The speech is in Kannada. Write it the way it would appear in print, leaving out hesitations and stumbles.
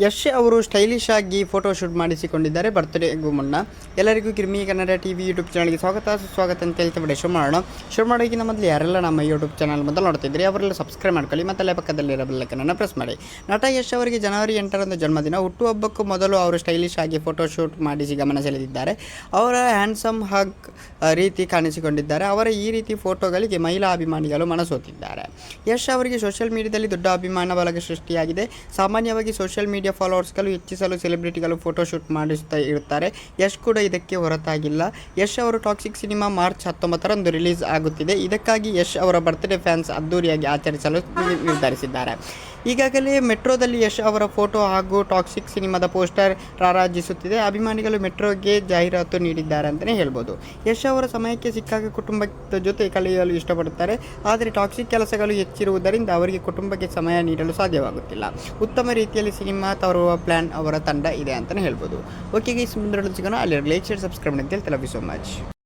ಯಶ್ ಅವರು ಸ್ಟೈಲಿಶ್ ಆಗಿ ಫೋಟೋ ಶೂಟ್ ಮಾಡಿಸಿಕೊಂಡಿದ್ದಾರೆ ಬರ್ತ್ಡೇಗೂ ಮುನ್ನ. ಎಲ್ಲರಿಗೂ ಕಿರ್ಮಿ ಕನ್ನಡ ಟಿವಿ ಯೂಟ್ಯೂಬ್ ಚಾನಲ್ಗೆ ಸ್ವಾಗತ ಅಂತ ಹೇಳ್ತಾ ಶುರು ಮಾಡೋಣ. ಶುರು ಮಾಡೋಕ್ಕಿಂತ ಮೊದಲು ಯಾರೆಲ್ಲ ನಮ್ಮ ಯೂಟ್ಯೂಬ್ ಚಾನಲ್ ಮೊದಲು ನೋಡ್ತಿದ್ರಿ ಅವರೆಲ್ಲ ಸಬ್ಸ್ಕ್ರೈಬ್ ಮಾಡ್ಕೊಳ್ಳಿ ಮತ್ತು ಅಲ್ಲೇ ಪಕ್ಕದಲ್ಲಿರೋ ಬೆಲ್ಲೈಕನ್ನ ಪ್ರೆಸ್ ಮಾಡಿ. ನಟ ಯಶ್ ಅವರಿಗೆ ಜನವರಿ 8ರಂದು ಜನ್ಮದಿನ. ಹುಟ್ಟುಹಬ್ಬಕ್ಕೂ ಮೊದಲು ಅವರು ಸ್ಟೈಲಿಶ್ ಆಗಿ ಫೋಟೋ ಶೂಟ್ ಮಾಡಿಸಿ ಗಮನ ಸೆಳೆದಿದ್ದಾರೆ. ಅವರ ಹ್ಯಾಂಡ್ಸಮ್ ಹಗ್ ರೀತಿ ಕಾಣಿಸಿಕೊಂಡಿದ್ದಾರೆ. ಅವರ ಈ ರೀತಿ ಫೋಟೋಗಳಿಗೆ ಮಹಿಳಾ ಅಭಿಮಾನಿಗಳು ಮನಸೋತಿದ್ದಾರೆ. ಯಶ್ ಅವರಿಗೆ ಸೋಷಿಯಲ್ ಮೀಡಿಯಾದಲ್ಲಿ ದೊಡ್ಡ ಅಭಿಮಾನ ಬಳಗ ಸೃಷ್ಟಿಯಾಗಿದೆ. ಸಾಮಾನ್ಯವಾಗಿ ಸೋಷಿಯಲ್ ಮೀಡಿಯಾ ಫಾಲೋವರ್ಸ್ಗಳು ಹೆಚ್ಚಿಸಲು ಸೆಲೆಬ್ರಿಟಿಗಳು ಫೋಟೋಶೂಟ್ ಮಾಡಿಸ್ತಾ ಇರುತ್ತಾರೆ. ಯಶ್ ಕೂಡ ಇದಕ್ಕೆ ಹೊರತಾಗಿಲ್ಲ. ಯಶ್ ಅವರು ಟಾಕ್ಸಿಕ್ ಸಿನಿಮಾ ಮಾರ್ಚ್ 19ರಂದು ರಿಲೀಸ್ ಆಗುತ್ತಿದೆ. ಇದಕ್ಕಾಗಿ ಯಶ್ ಅವರ ಬರ್ತ್ಡೇ ಫ್ಯಾನ್ಸ್ ಅದ್ದೂರಿಯಾಗಿ ಆಚರಿಸಲು ನಿರ್ಧರಿಸಿದ್ದಾರೆ. ಈಗಾಗಲೇ ಮೆಟ್ರೋದಲ್ಲಿ ಯಶ್ ಅವರ ಫೋಟೋ ಹಾಗೂ ಟಾಕ್ಸಿಕ್ ಸಿನಿಮಾದ ಪೋಸ್ಟರ್ ರಾರಾಜಿಸುತ್ತಿದೆ. ಅಭಿಮಾನಿಗಳು ಮೆಟ್ರೋಗೆ ಜಾಹೀರಾತು ನೀಡಿದ್ದಾರೆ ಅಂತಲೇ ಹೇಳ್ಬೋದು. ಯಶ್ ಅವರ ಸಮಯಕ್ಕೆ ಸಿಕ್ಕಾಗ ಕುಟುಂಬದ ಜೊತೆ ಕಳೆಯಲು ಇಷ್ಟಪಡುತ್ತಾರೆ. ಆದರೆ ಟಾಕ್ಸಿಕ್ ಕೆಲಸಗಳು ಹೆಚ್ಚಿರುವುದರಿಂದ ಅವರಿಗೆ ಕುಟುಂಬಕ್ಕೆ ಸಮಯ ನೀಡಲು ಸಾಧ್ಯವಾಗುತ್ತಿಲ್ಲ. ಉತ್ತಮ ರೀತಿಯಲ್ಲಿ ಸಿನಿಮಾ ತರುವ ಪ್ಲಾನ್ ಅವರ ತಂಡ ಇದೆ ಅಂತಲೇ ಹೇಳ್ಬೋದು. ಓಕೆ ಗೈಸ್, ಮುಂದೆ ಸಿಗೋಣ. ಅಲ್ಲಿ ಲೈಕ್, ಶೇರ್, ಸಬ್ಸ್ಕ್ರೈಬ್ ಅಂತ ಹೇಳಿ. Love you so much.